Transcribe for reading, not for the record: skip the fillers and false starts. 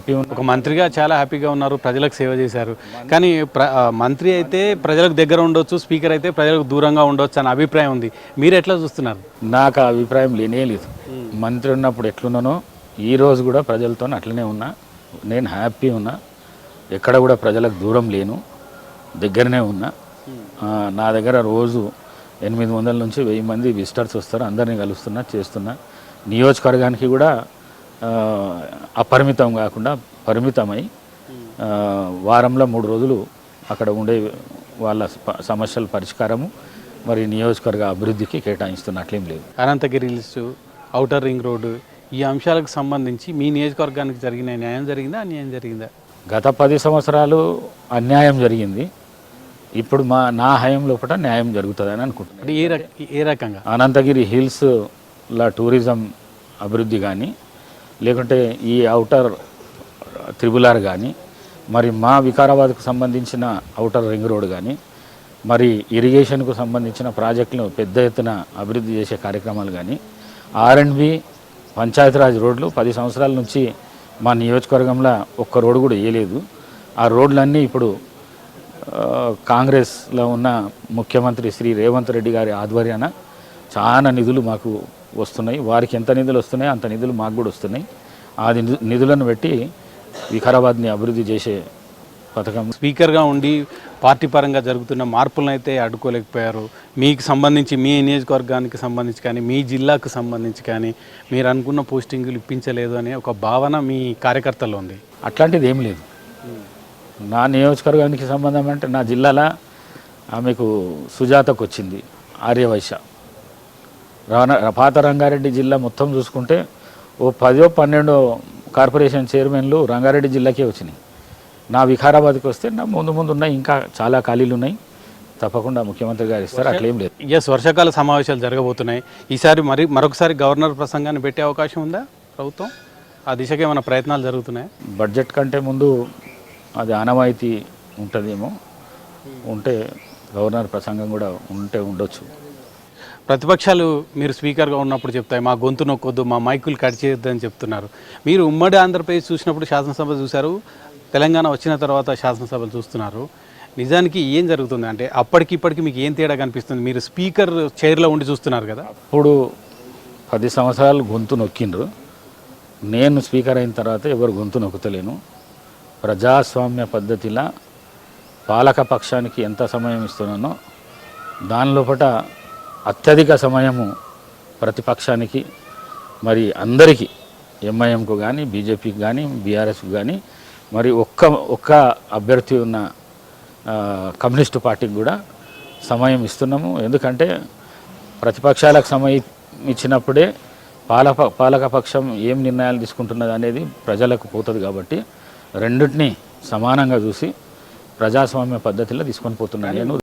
Happy ఉన్నా. ఒక మంత్రిగా చాలా హ్యాపీగా ఉన్నారు, ప్రజలకు సేవ చేశారు. కానీ మంత్రి అయితే ప్రజలకు దగ్గర ఉండొచ్చు, స్పీకర్ అయితే ప్రజలకు దూరంగా ఉండొచ్చు అనే అభిప్రాయం ఉంది. మీరు ఎట్లా చూస్తున్నారు? నాకు ఆ అభిప్రాయం లేనే లేదు. మంత్రి ఉన్నప్పుడు ఎట్లున్నానో ఈరోజు కూడా ప్రజలతో అట్లనే ఉన్నా. నేను హ్యాపీ ఉన్నా, ఎక్కడ కూడా ప్రజలకు దూరం లేను, దగ్గరనే ఉన్నా. నా దగ్గర రోజు 800 నుంచి 1000 మంది విజిటర్స్ వస్తారు, అందరినీ కలుస్తున్నా, చేస్తున్నా. నియోజకవర్గానికి కూడా అపరిమితం కాకుండా పరిమితమై వారంలో 3 రోజులు అక్కడ ఉండే వాళ్ళ సమస్యల పరిష్కారము మరి నియోజకవర్గ అభివృద్ధికి కేటాయిస్తున్న అట్లేం లేదు. Ananthagiri hills, outer ring road, ఈ అంశాలకు సంబంధించి మీ నియోజకవర్గానికి జరిగిన న్యాయం జరిగిందా, అన్యాయం జరిగిందా? గత 10 సంవత్సరాలు అన్యాయం జరిగింది. ఇప్పుడు నా హయం లోపల న్యాయం జరుగుతుందని అనుకుంటున్నాను. ఏ రకంగా? అనంతగిరి హిల్స్ల టూరిజం అభివృద్ధి కానీ, లేకుంటే ఈ ఔటర్ త్రిబులార్ కానీ, మరి మా వికారాబాద్కు సంబంధించిన ఔటర్ రింగ్ రోడ్ కానీ, మరి ఇరిగేషన్కు సంబంధించిన ప్రాజెక్టులు పెద్ద ఎత్తున అభివృద్ధి చేసే కార్యక్రమాలు కానీ, R&B పంచాయతీరాజ్ రోడ్లు 10 సంవత్సరాల నుంచి మా నియోజకవర్గంలో ఒక్క రోడ్డు కూడా వేయలేదు. ఆ రోడ్లన్నీ ఇప్పుడు కాంగ్రెస్లో ఉన్న ముఖ్యమంత్రి శ్రీ రేవంత్ రెడ్డి గారి ఆధ్వర్యాన చాలా నిధులు మాకు వస్తున్నాయి. వారికి ఎంత నిధులు వస్తున్నాయి అంత నిధులు మాకు కూడా వస్తున్నాయి. ఆ నిధులను పెట్టి వికారాబాద్ని అభివృద్ధి చేసే పథకం. స్పీకర్గా ఉండి పార్టీ పరంగా జరుగుతున్న మార్పులను అయితే అడ్డుకోలేకపోయారు. మీకు సంబంధించి మీ నియోజకవర్గానికి సంబంధించి కానీ, మీ జిల్లాకు సంబంధించి కానీ మీరు అనుకున్న పోస్టింగులు ఇప్పించలేదు అనే ఒక భావన మీ కార్యకర్తల్లో ఉంది. అట్లాంటిది ఏం లేదు. నా నియోజకవర్గానికి సంబంధం అంటే నా జిల్లాలో ఆమెకు సుజాతకు వచ్చింది ఆర్యవైశ్య. పాత రంగారెడ్డి జిల్లా మొత్తం చూసుకుంటే ఓ 10-12 కార్పొరేషన్ చైర్మన్లు రంగారెడ్డి జిల్లాకే వచ్చినాయి. నా వికారాబాద్కి వస్తే నా ముందు ఉన్నాయి, ఇంకా చాలా ఖాళీలు ఉన్నాయి. తప్పకుండా ముఖ్యమంత్రి గారు ఇస్తారు, అట్లేం లేదు. వర్షాకాల సమావేశాలు జరగబోతున్నాయి. ఈసారి మరొకసారి గవర్నర్ ప్రసంగాన్ని పెట్టే అవకాశం ఉందా ప్రభుత్వం? ఆ దిశగా ఏమైనా ప్రయత్నాలు జరుగుతున్నాయి? బడ్జెట్ కంటే ముందు అది ఆనవాయితీ ఉంటుందేమో, ఉంటే గవర్నర్ ప్రసంగం కూడా ఉండొచ్చు. ప్రతిపక్షాలు మీరు స్పీకర్గా ఉన్నప్పుడు చెప్తాయి, మా గొంతు నొక్కొద్దు, మా మైకులు కట్ చేయొద్దని చెప్తున్నారు. మీరు ఉమ్మడి ఆంధ్రప్రదేశ్ చూసినప్పుడు శాసనసభ చూశారు, తెలంగాణ వచ్చిన తర్వాత శాసనసభలు చూస్తున్నారు. నిజానికి ఏం జరుగుతుంది అంటే అప్పటికి ఇప్పటికి మీకు ఏం తేడా కనిపిస్తుంది? మీరు స్పీకర్ చైర్లో ఉండి చూస్తున్నారు కదా. ఇప్పుడు 10 సంవత్సరాలు గొంతు నొక్కిండ్రు. నేను స్పీకర్ అయిన తర్వాత ఎవరు గొంతు నొక్కుతలేను. ప్రజాస్వామ్య పద్ధతిలో పాలక పక్షానికి ఎంత సమయం ఇస్తున్నానో దానిలోపట అత్యధిక సమయము ప్రతిపక్షానికి, మరి అందరికీ, ఎంఐఎంకు కానీ, బీజేపీకి కానీ, బీఆర్ఎస్కు కానీ, మరి ఒక్క అభ్యర్థి ఉన్న కమ్యూనిస్టు పార్టీకి కూడా సమయం ఇస్తున్నాము. ఎందుకంటే ప్రతిపక్షాలకు సమయం ఇచ్చినప్పుడే పాలక పక్షం ఏం నిర్ణయాలు తీసుకుంటున్నది అనేది ప్రజలకు పోతుంది. కాబట్టి రెండింటినీ సమానంగా చూసి ప్రజాస్వామ్య పద్ధతిలో తీసుకొని పోతున్నాను నేను.